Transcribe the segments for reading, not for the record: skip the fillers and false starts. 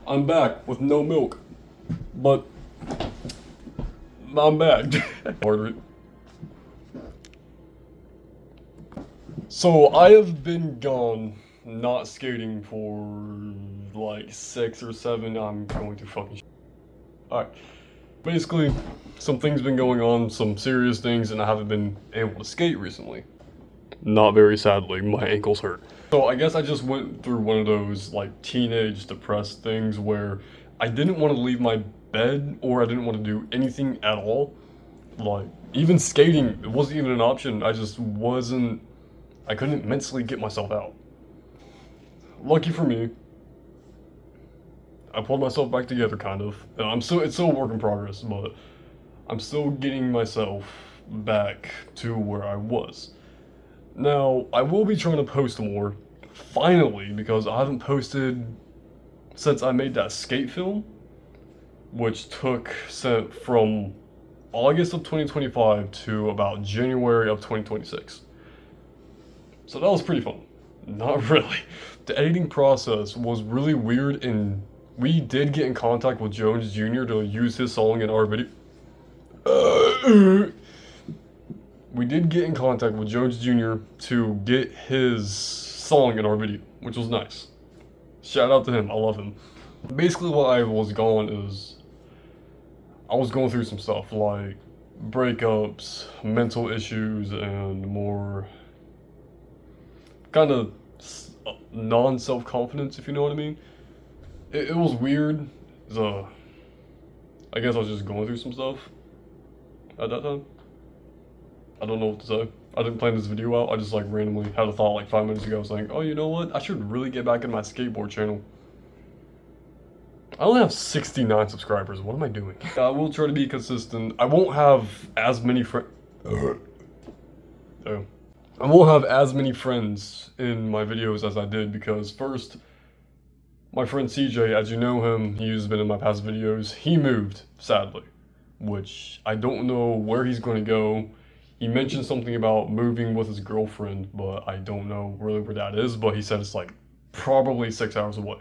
I'm back with no milk, but I'm back. Order it. So I have been gone, not skating for like 6 or 7. I'm going to fucking. Alright. Basically, some things been going on, some serious things, and I haven't been able to skate recently. Not very sadly, my ankles hurt. So I guess I just went through one of those like teenage depressed things where I didn't want to leave my bed or I didn't want to do anything at all. Like, even skating, it wasn't even an option. I couldn't mentally get myself out. Lucky for me, I pulled myself back together kind of. It's still a work in progress, but I'm still getting myself back to where I was. Now, I will be trying to post more, finally, because I haven't posted since I made that skate film, which took from August of 2025 to about January of 2026. So that was pretty fun. Not really. The editing process was really weird, and we did get in contact with Jones Jr. to use his song in our video. We did get in contact with Jones Jr. to get his song in our video, which was nice. Shout out to him, I love him. Basically what I was going is, I was going through some stuff like breakups, mental issues, and more kind of non-self-confidence, if you know what I mean. It was weird. I guess I was just going through some stuff at that time. I don't know what to say. I didn't plan this video out. I just like randomly had a thought like 5 minutes ago. I was like, oh, you know what? I should really get back in my skateboard channel. I only have 69 subscribers. What am I doing? I will try to be consistent. I won't have as many friends. I won't have as many friends in my videos as I did because first, my friend CJ, as you know him, he's been in my past videos. He moved, sadly, which I don't know where he's going to go. He mentioned something about moving with his girlfriend, but I don't know really where that is, but he said it's like probably 6 hours away.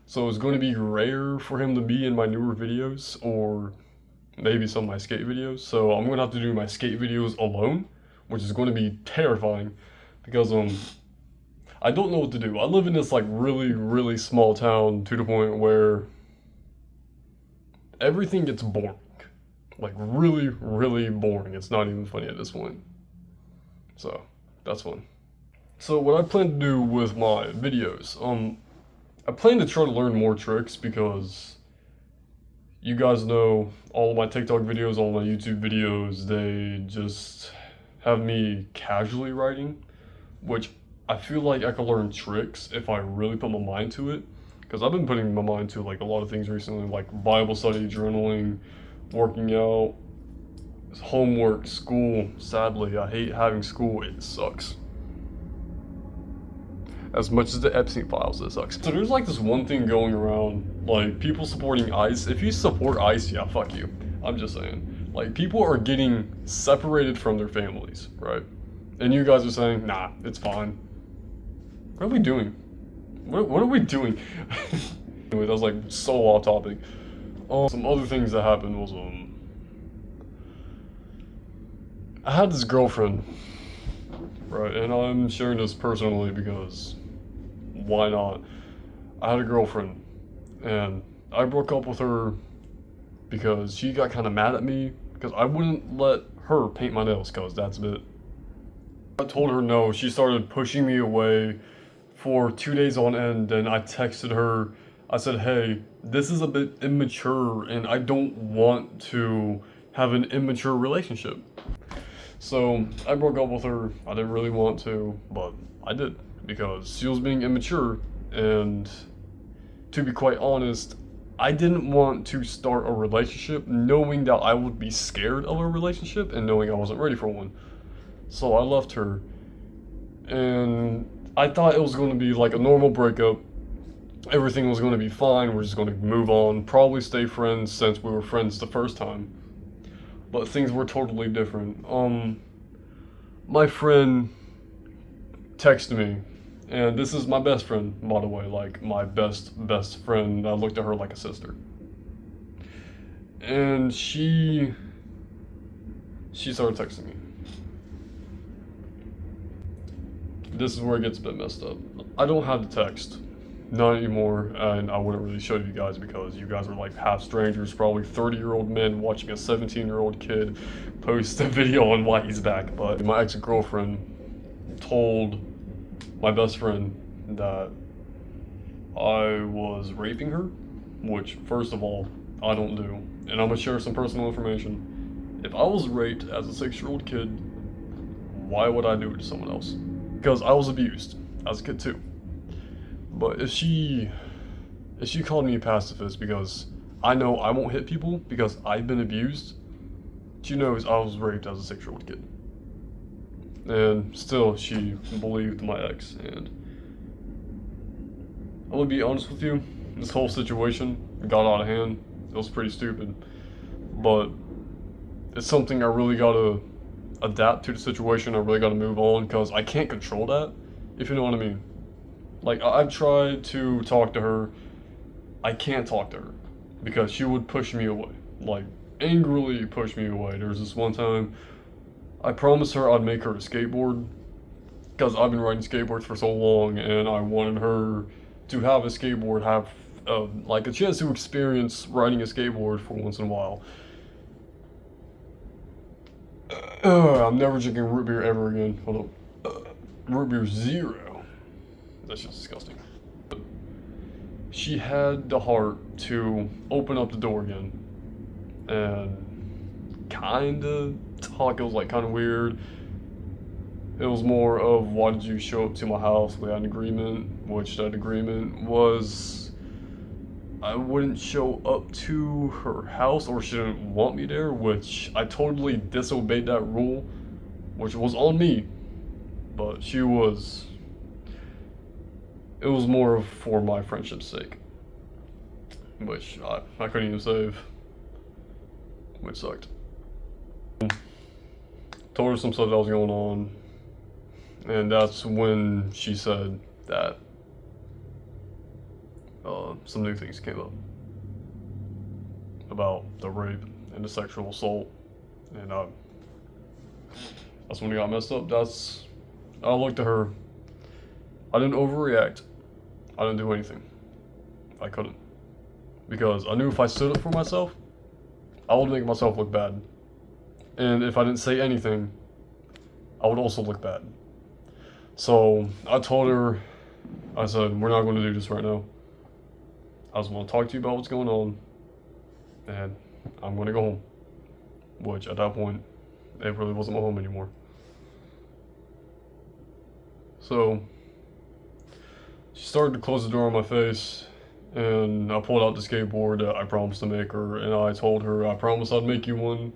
So it's going to be rare for him to be in my newer videos or maybe some of my skate videos. So I'm going to have to do my skate videos alone, which is going to be terrifying because I don't know what to do. I live in this like really, really small town to the point where everything gets boring. Like really, really boring. It's not even funny at this point. So that's fun. So what I plan to do with my videos, I plan to try to learn more tricks because you guys know all of my TikTok videos, all my YouTube videos, they just have me casually writing, which I feel like I could learn tricks if I really put my mind to it. Because I've been putting my mind to like a lot of things recently, like Bible study, journaling, working out, homework, school. Sadly, I hate having school. It sucks. As much as the Epstein files, it sucks. So there's like this one thing going around, like people supporting ICE. If you support ICE, yeah, fuck you. I'm just saying. Like people are getting separated from their families, right? And you guys are saying, nah, it's fine. What are we doing? What are we doing? Anyway, that was like so off topic. Some other things that happened was I had this girlfriend, right? And I'm sharing this personally because why not? I had a girlfriend and I broke up with her because she got kind of mad at me because I wouldn't let her paint my nails because that's a bit. I told her no. She started pushing me away for 2 days on end. And I texted her. I said, hey, this is a bit immature and I don't want to have an immature relationship. So I broke up with her. I didn't really want to, but I did because she was being immature. And to be quite honest, I didn't want to start a relationship knowing that I would be scared of a relationship and knowing I wasn't ready for one. So I left her and I thought it was going to be like a normal breakup. Everything was going to be fine. We're just going to move on, probably stay friends since we were friends the first time. But things were totally different. My friend texted me And this is my best friend, by the way, like my best friend. I looked at her like a sister. And she started texting me. This is where it gets a bit messed up. I don't have the text. Not anymore, and I wouldn't really show you guys because you guys are like half strangers, probably 30-year-old men watching a 17-year-old kid post a video on why he's back. But my ex-girlfriend told my best friend that I was raping her, which, first of all, I don't do. And I'm gonna share some personal information. If I was raped as a 6-year-old kid, why would I do it to someone else? Because I was abused as a kid too. But if she called me a pacifist because I know I won't hit people because I've been abused, she knows I was raped as a 6-year-old kid. And still, she believed my ex. And I'm gonna be honest with you, this whole situation got out of hand. It was pretty stupid. But it's something I really gotta adapt to the situation. I really gotta move on because I can't control that, if you know what I mean. Like, I've tried to talk to her. I can't talk to her because she would push me away. Like, angrily push me away. There was this one time I promised her I'd make her a skateboard because I've been riding skateboards for so long and I wanted her to have a skateboard, have like a chance to experience riding a skateboard for once in a while. I'm never drinking root beer ever again. Hold up. Root beer zero. That's just disgusting. She had the heart to open up the door again and kinda talk. It was like kinda weird. It was more of, why did you show up to my house? We had an agreement, which that agreement was I wouldn't show up to her house or she didn't want me there, which I totally disobeyed that rule, which was on me. But it was more for my friendship's sake, which I couldn't even save, which sucked. Told her some stuff that was going on, and that's when she said that some new things came up about the rape and the sexual assault, and that's when it got messed up. I looked at her. I didn't overreact. I didn't do anything. I couldn't. Because I knew if I stood up for myself, I would make myself look bad. And if I didn't say anything, I would also look bad. So I told her, I said, we're not going to do this right now. I just want to talk to you about what's going on, and I'm going to go home. Which at that point, it really wasn't my home anymore. So she started to close the door on my face, and I pulled out the skateboard that I promised to make her, and I told her I promised I'd make you one.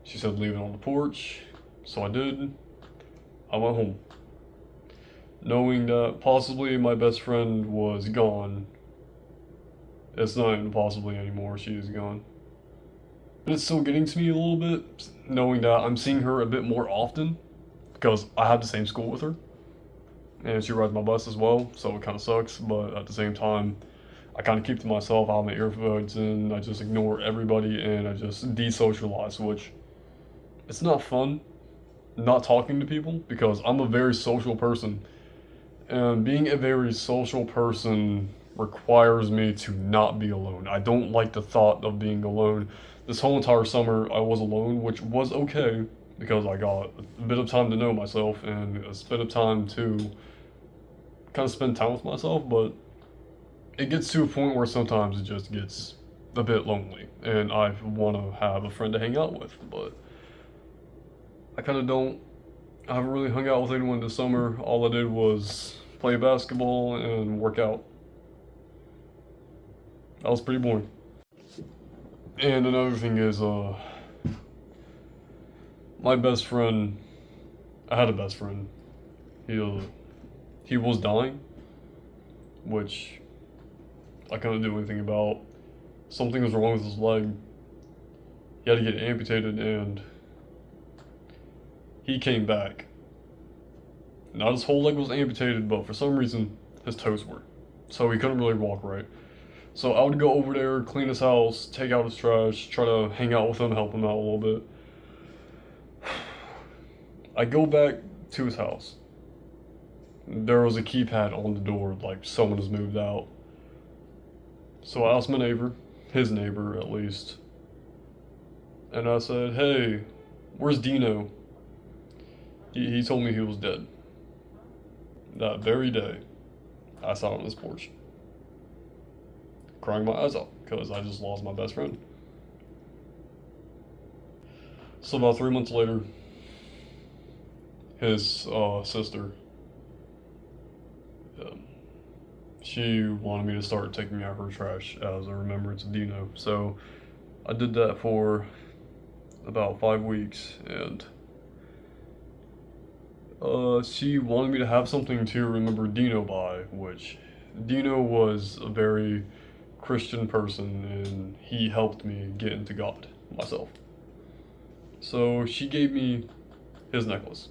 She said leave it on the porch, so I did. I went home, knowing that possibly my best friend was gone. It's not even possibly anymore, she is gone. And it's still getting to me a little bit, knowing that I'm seeing her a bit more often, because I had the same school with her. And she rides my bus as well, so it kind of sucks, but at the same time, I kind of keep to myself. I have my earbuds in, I just ignore everybody, and I just desocialize, which it's not fun not talking to people because I'm a very social person, and being a very social person requires me to not be alone. I don't like the thought of being alone. This whole entire summer I was alone, which was okay because I got a bit of time to know myself and a bit of time to kind of spend time with myself, but it gets to a point where sometimes it just gets a bit lonely and I want to have a friend to hang out with, but I kind of don't. I haven't really hung out with anyone this summer. All I did was play basketball and work out. That was pretty boring. And another thing is, my best friend, I had a best friend. He was dying, which I couldn't do anything about. Something was wrong with his leg. He had to get it amputated, and he came back. Not his whole leg was amputated, but for some reason, his toes were. So he couldn't really walk right. So I would go over there, clean his house, take out his trash, try to hang out with him, help him out a little bit. I go back to his house. There was a keypad on the door, like someone has moved out. So I asked my neighbor, his neighbor at least, and I said, "Hey, where's Dino?" He told me he was dead. That very day, I sat on his porch, crying my eyes out because I just lost my best friend. So about 3 months later, his sister, she wanted me to start taking out her trash as a remembrance of Dino. So I did that for about 5 weeks, and she wanted me to have something to remember Dino by, which Dino was a very Christian person and he helped me get into God myself. So she gave me his necklace,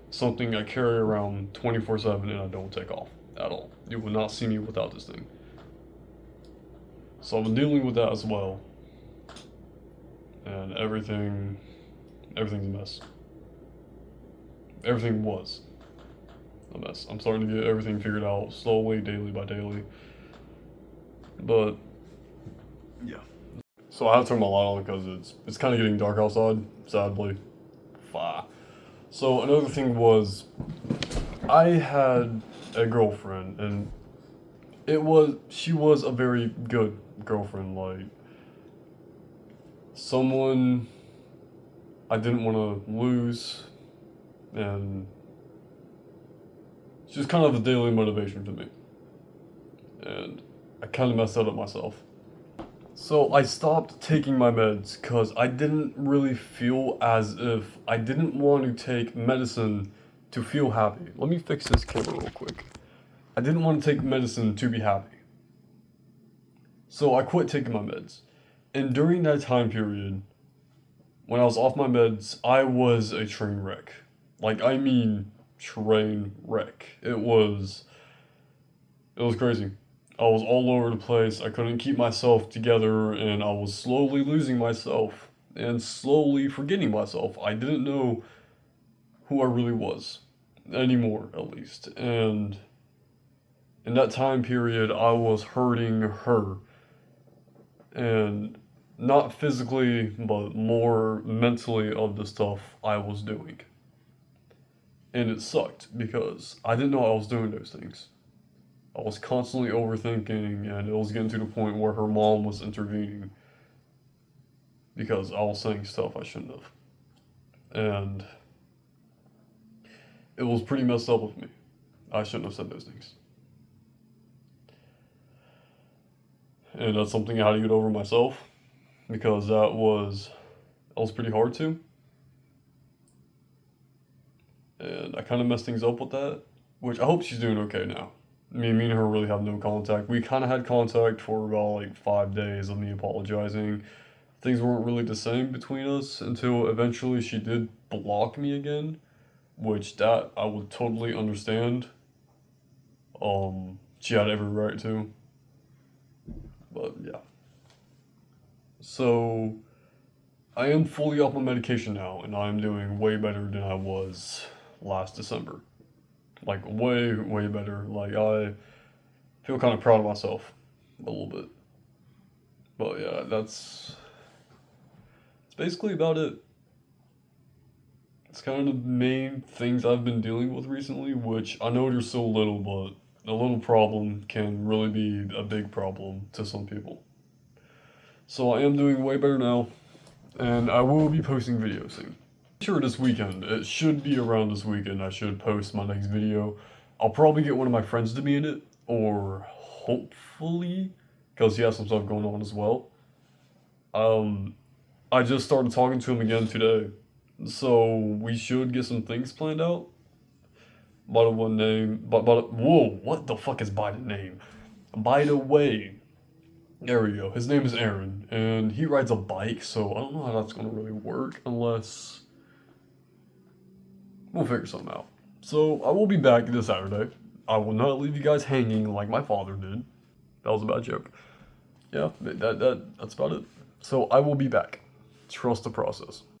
something I carry around 24/7 and I don't take off at all. You will not see me without this thing. So I've been dealing with that as well, and everything's a mess. Everything was a mess. I'm starting to get everything figured out slowly, daily by daily. But yeah. So I have to turn my light on because it's kind of getting dark outside, sadly. So another thing was, I had a girlfriend, and she was a very good girlfriend, like someone I didn't want to lose, and she was kind of a daily motivation to me, and I kind of messed that up myself. So I stopped taking my meds because I didn't really feel as if I didn't want to take medicine to feel happy. Let me fix this camera real quick. I didn't want to take medicine to be happy. So I quit taking my meds. And during that time period, when I was off my meds, I was a train wreck. Like, I mean, train wreck. It was crazy. I was all over the place. I couldn't keep myself together, and I was slowly losing myself and slowly forgetting myself. I didn't know who I really was anymore, at least. And in that time period, I was hurting her. And not physically, but more mentally of the stuff I was doing. And it sucked because I didn't know I was doing those things. I was constantly overthinking, and it was getting to the point where her mom was intervening because I was saying stuff I shouldn't have. And it was pretty messed up with me. I shouldn't have said those things. And that's something I had to get over myself because that was pretty hard to. And I kind of messed things up with that, which I hope she's doing okay now. Me and her really have no contact. We kind of had contact for about like 5 days of me apologizing. Things weren't really the same between us until eventually she did block me again, which that I would totally understand. She had every right to. But yeah. So I am fully off my medication now, and I am doing way better than I was last December. Like, way, way better. Like, I feel kind of proud of myself a little bit. But yeah, that's basically about it. It's kind of the main things I've been dealing with recently, which I know they're so little, but a little problem can really be a big problem to some people. So I am doing way better now, and I will be posting videos soon. Sure, this weekend. It should be around this weekend. I should post my next video. I'll probably get one of my friends to be in it, or hopefully, because he has some stuff going on as well. I just started talking to him again today, so we should get some things planned out. By the one name, but whoa, what the fuck is by the name? By the way, there we go. His name is Aaron, and he rides a bike, so I don't know how that's gonna really work unless we'll figure something out. So I will be back this Saturday. I will not leave you guys hanging like my father did. That was a bad joke. Yeah, that's about it. So I will be back. Trust the process.